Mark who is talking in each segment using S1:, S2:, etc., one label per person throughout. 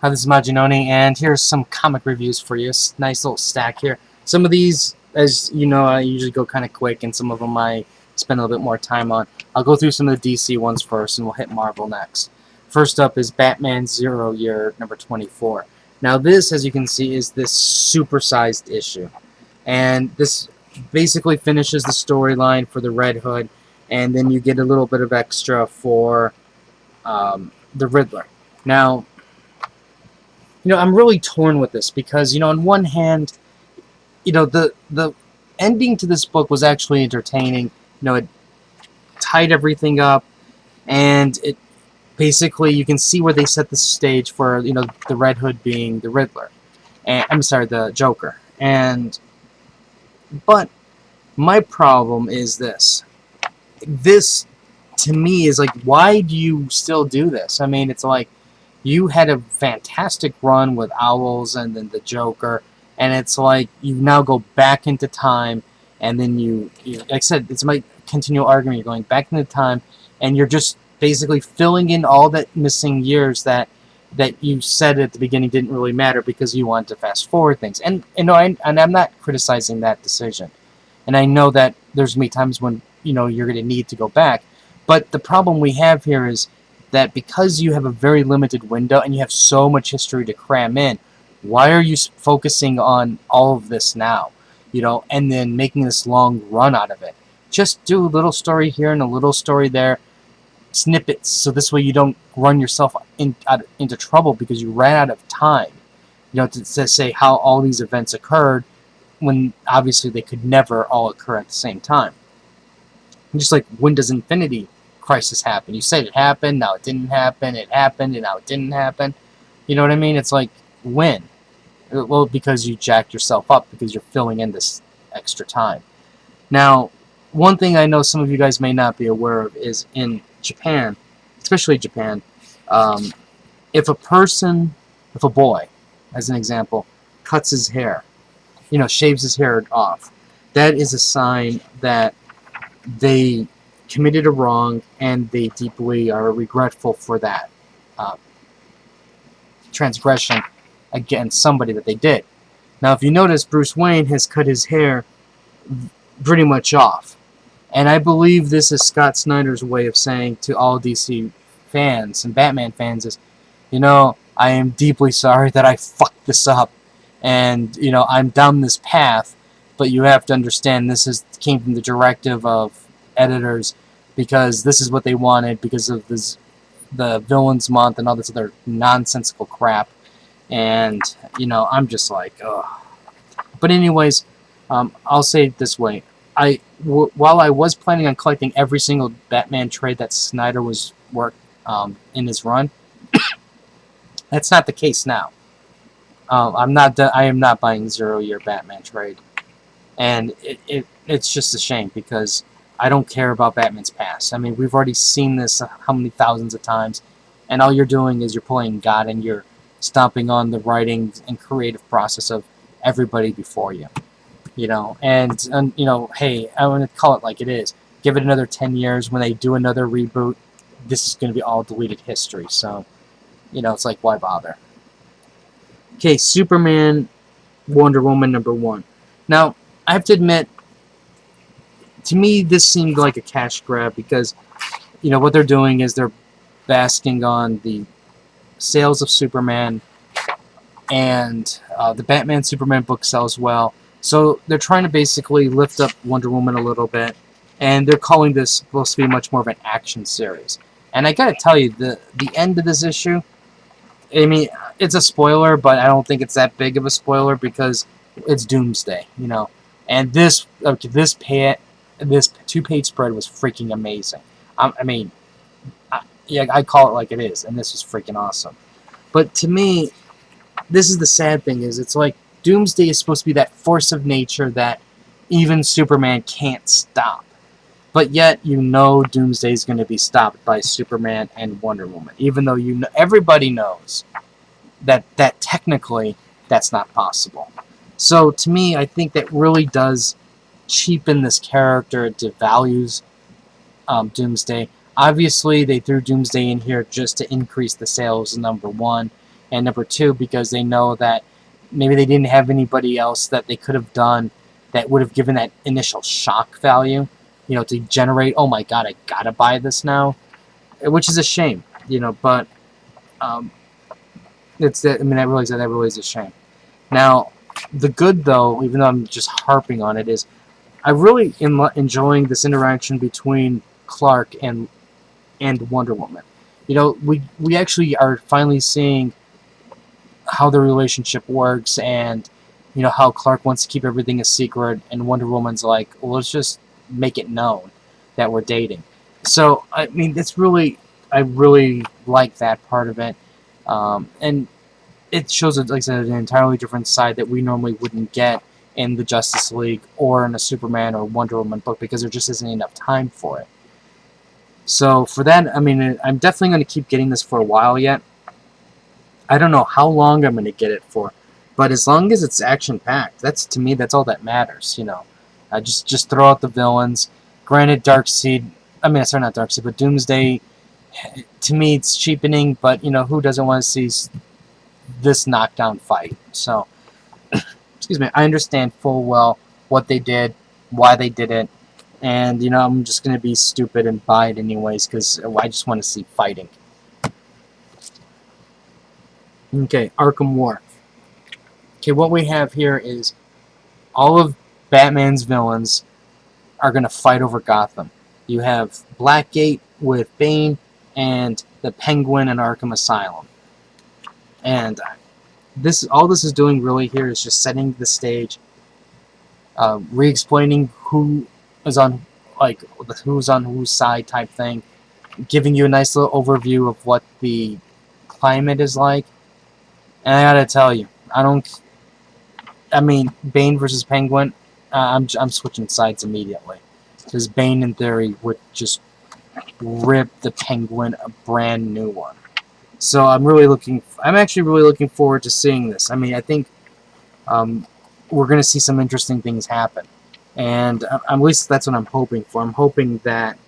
S1: Hi, this is Majinoni, and here's some comic reviews for you. Nice little stack here. Some of these, as you know, I usually go kind of quick, and some of them I spend a little bit more time on. I'll go through some of the DC ones first, and we'll hit Marvel next. First up is Batman Zero Year number 24. Now this, as you can see, is this supersized issue. And this basically finishes the storyline for the Red Hood, and then you get a little bit of extra for the Riddler. Now, I'm really torn with this because, on one hand, the ending to this book was actually entertaining. It tied everything up, and it basically you can see where they set the stage for the Red Hood being the Riddler, and I'm sorry, the Joker. And but my problem is this. This to me is like, why do you still do this? I mean, it's like you had a fantastic run with Owls and then the Joker, and it's like you now go back into time, and then like I said, it's my continual argument. You're going back into time, and you're just basically filling in all that missing years that you said at the beginning didn't really matter because you wanted to fast forward things. And I'm not criticizing that decision, and I know that there's going to be times when you're going to need to go back, but the problem we have here is that because you have a very limited window and you have so much history to cram in, why are you focusing on all of this now? And then making this long run out of it. Just do a little story here and a little story there, snippets, so this way you don't run yourself into trouble because you ran out of time. To say how all these events occurred when obviously they could never all occur at the same time. And just like, when does Infinity Crisis happen? You said it happened, now it didn't happen, it happened, and now it didn't happen. You know what I mean? It's like, when? Well, because you jacked yourself up because you're filling in this extra time. Now, one thing I know some of you guys may not be aware of is in Japan, especially Japan, if a boy, as an example, cuts his hair, shaves his hair off, that is a sign that they committed a wrong and they deeply are regretful for that uh, transgression against somebody that they did. Now, if you notice, Bruce Wayne has cut his hair pretty much off. And I believe this is Scott Snyder's way of saying to all DC fans and Batman fans is, I am deeply sorry that I fucked this up. And, I'm down this path, but you have to understand came from the directive of editors because this is what they wanted because of the Villains Month and all this other nonsensical crap. And, I'm just like, ugh. But anyways, I'll say it this way. While I was planning on collecting every single Batman trade that Snyder was in his run, that's not the case now. I am not buying Zero-Year Batman trade, and it's just a shame because I don't care about Batman's past. I mean, we've already seen this how many thousands of times, and all you're doing is you're playing God and you're stomping on the writing and creative process of everybody before you. And hey, I want to call it like it is. Give it another 10 years. When they do another reboot, this is going to be all deleted history. So, it's like, why bother? Okay, Superman, Wonder Woman #1. Now, I have to admit, to me, this seemed like a cash grab because, what they're doing is they're basking on the sales of Superman, and the Batman Superman book sells well. So they're trying to basically lift up Wonder Woman a little bit, and they're calling this supposed to be much more of an action series. And I gotta tell you, the end of this issue, I mean, it's a spoiler, but I don't think it's that big of a spoiler because it's Doomsday, And this 2-page spread was freaking amazing. I mean, yeah, I call it like it is, and this was freaking awesome. But to me, this is the sad thing, is it's like Doomsday is supposed to be that force of nature that even Superman can't stop. But yet, Doomsday is going to be stopped by Superman and Wonder Woman. Even though everybody knows that technically that's not possible. So to me, I think that really does cheapen this character. It devalues Doomsday. Obviously, they threw Doomsday in here just to increase the sales, #1. and number two because they know that maybe they didn't have anybody else that they could have done that would have given that initial shock value, to generate, oh my god, I gotta buy this now, which is a shame, but um, it's that, I mean, I realize that really is a shame. Now, the good though, even though I'm just harping on it, is I really am enjoying this interaction between Clark and Wonder Woman. We actually are finally seeing how the relationship works, and how Clark wants to keep everything a secret, and Wonder Woman's like, well, let's just make it known that we're dating. So I mean, I really like that part of it, and it shows, like I said, an entirely different side that we normally wouldn't get in the Justice League or in a Superman or Wonder Woman book because there just isn't enough time for it. So for that, I mean, I'm definitely going to keep getting this for a while yet. I don't know how long I'm going to get it for, but as long as it's action packed, to me that's all that matters. Just throw out the villains. Granted, Darkseid. I mean, sorry, not Darkseid, but Doomsday. To me, it's cheapening, but who doesn't want to see this knockdown fight? So, excuse me. I understand full well what they did, why they did it, and I'm just going to be stupid and buy it anyways because I just want to see fighting. Okay, Arkham War. Okay, what we have here is all of Batman's villains are going to fight over Gotham. You have Blackgate with Bane and the Penguin and Arkham Asylum. And all this is doing really here is just setting the stage, re-explaining who's on whose side type thing, giving you a nice little overview of what the climate is like. And I gotta tell you, I mean, Bane versus Penguin, I'm switching sides immediately. Because Bane, in theory, would just rip the Penguin a brand new one. So I'm actually really looking forward to seeing this. I mean, I think we're going to see some interesting things happen. And at least that's what I'm hoping for. I'm hoping that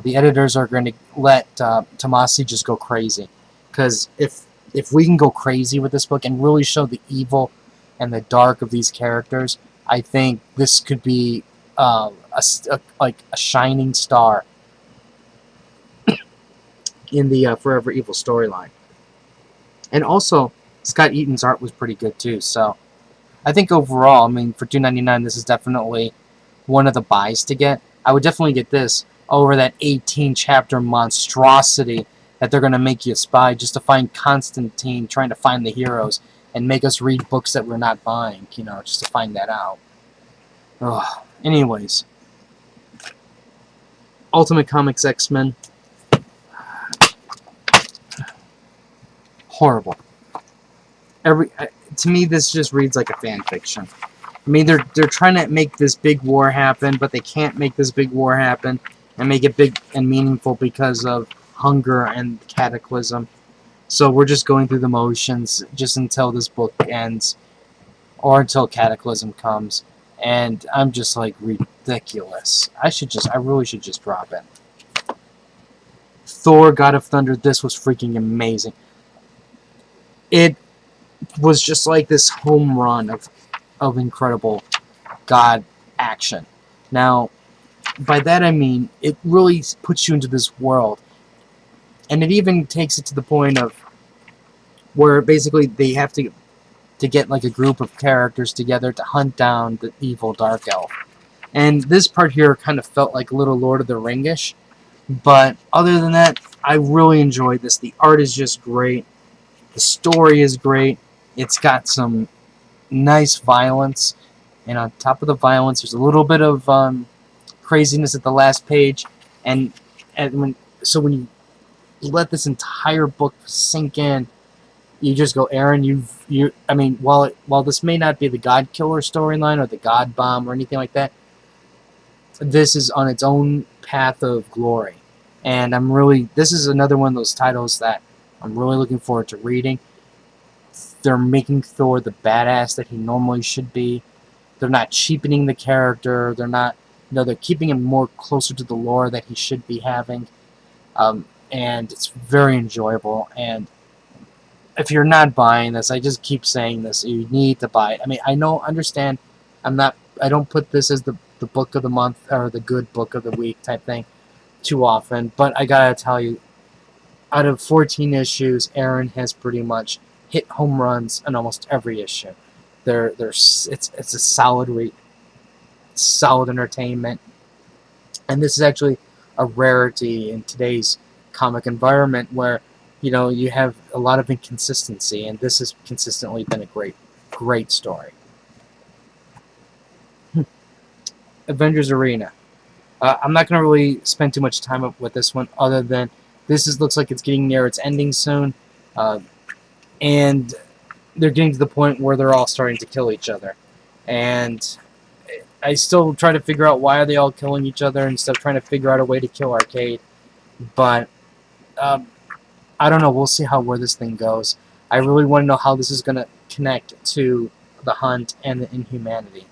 S1: the editors are going to let Tomasi just go crazy. Because if we can go crazy with this book and really show the evil and the dark of these characters, I think this could be like a shining star in the Forever Evil storyline. And also, Scott Eaton's art was pretty good too. So I think overall, I mean, for $2.99, this is definitely one of the buys to get. I would definitely get this over that 18-chapter monstrosity that they're going to make you spy just to find Constantine trying to find the heroes and make us read books that we're not buying, just to find that out. Ugh. Anyways, Ultimate Comics X-Men. Horrible. To me, this just reads like a fan fiction. I mean, they're trying to make this big war happen, but they can't make this big war happen and make it big and meaningful because of hunger and cataclysm. So we're just going through the motions just until this book ends, or until cataclysm comes, and I'm just like, ridiculous. I really should just drop it. Thor God of Thunder, this was freaking amazing. It was just like this home run of incredible God action. Now, by that I mean, it really puts you into this world. And it even takes it to the point of where basically they have to get like a group of characters together to hunt down the evil Dark Elf. And this part here kind of felt like a little Lord of the Ring-ish. But other than that, I really enjoyed this. The art is just great. The story is great. It's got some nice violence. And on top of the violence, there's a little bit of craziness at the last page. And when you let this entire book sink in, you just go, Aaron, I mean, while this may not be the God Killer storyline or the God Bomb or anything like that, this is on its own path of glory. And this is another one of those titles that I'm really looking forward to reading. They're making Thor the badass that he normally should be. They're not cheapening the character. They're keeping him more closer to the lore that he should be having. And it's very enjoyable. And if you're not buying this, I just keep saying this. You need to buy it. I mean, understand. I don't put this as the book of the month or the good book of the week type thing too often. But I gotta tell you, out of 14 issues, Aaron has pretty much hit home runs on almost every issue. It's a solid read, solid entertainment, and this is actually a rarity in today's comic environment where you have a lot of inconsistency, and this has consistently been a great story. Avengers Arena. I'm not going to really spend too much time with this one, other than looks like it's getting near its ending soon, and they're getting to the point where they're all starting to kill each other, and I still try to figure out why are they all killing each other instead of trying to figure out a way to kill Arcade. But I don't know. We'll see where this thing goes. I really want to know how this is going to connect to the Hunt and the Inhumanity,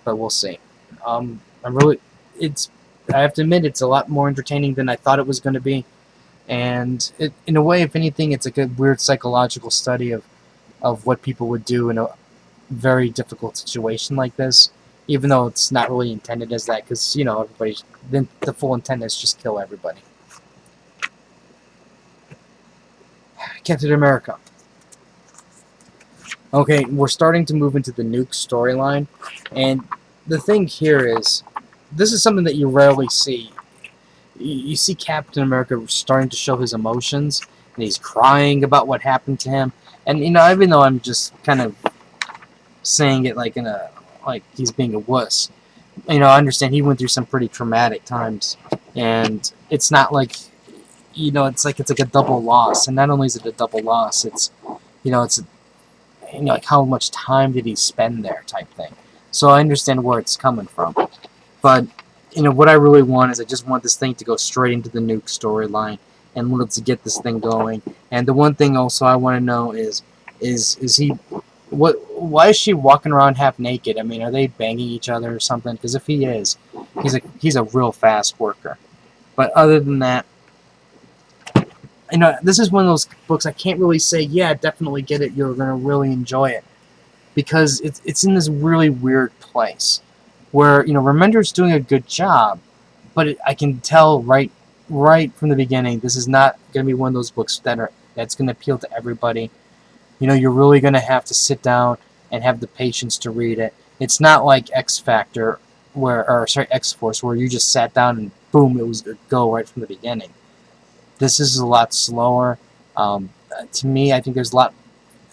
S1: but we'll see. I have to admit, it's a lot more entertaining than I thought it was going to be, and in a way, if anything, it's like a weird psychological study of what people would do in a very difficult situation like this, even though it's not really intended as that, because everybody, the full intent is just kill everybody. Captain America. Okay, we're starting to move into the Nuke storyline, and the thing here is, this is something that you rarely see. You see Captain America starting to show his emotions, and he's crying about what happened to him, and even though I'm just kind of saying it like he's being a wuss, I understand he went through some pretty traumatic times, and it's not like it's like a double loss, and not only is it a double loss, it's like how much time did he spend there type thing. So I understand where it's coming from, but what I really want is I just want this thing to go straight into the Nuke storyline, and let's get this thing going. And the one thing also I want to know is he why is she walking around half naked? I mean, are they banging each other or something? Because if he is, he's a real fast worker. But other than that, this is one of those books I can't really say, yeah, definitely get it, you're going to really enjoy it. Because it's in this really weird place where, Remender's doing a good job, but I can tell right from the beginning, this is not going to be one of those books that's going to appeal to everybody. You're really going to have to sit down and have the patience to read it. It's not like X Factor, X Force, where you just sat down and boom, it was a go right from the beginning. This is a lot slower. To me, I think there's a lot,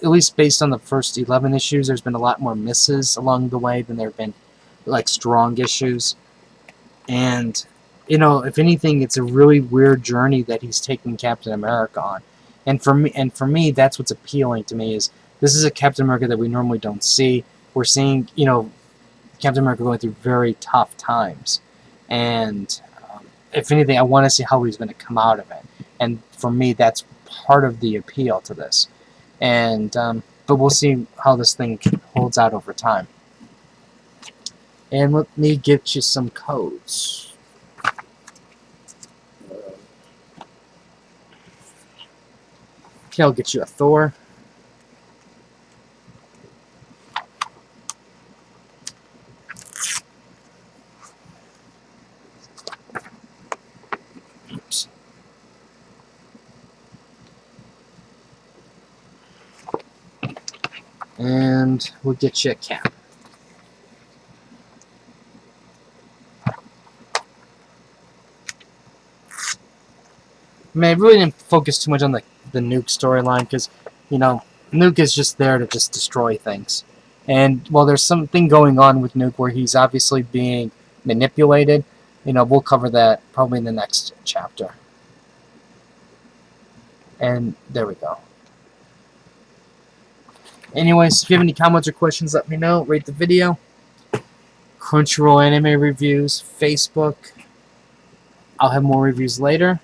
S1: at least based on the first 11 issues, there's been a lot more misses along the way than there have been like strong issues. And if anything, it's a really weird journey that he's taking Captain America on. And for me, that's what's appealing to me, is this is a Captain America that we normally don't see. We're seeing, Captain America going through very tough times. And if anything, I want to see how he's going to come out of it. And for me, that's part of the appeal to this. And but we'll see how this thing holds out over time. And let me get you some codes. Okay, I'll get you a Thor. Oops. And we'll get you a Cap. I mean, I really didn't focus too much on the Nuke storyline, because, Nuke is just there to just destroy things. And while there's something going on with Nuke where he's obviously being manipulated, we'll cover that probably in the next chapter. And there we go. Anyways, if you have any comments or questions, let me know. Rate the video. Crunchyroll anime reviews, Facebook. I'll have more reviews later.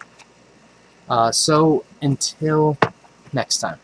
S1: So until next time.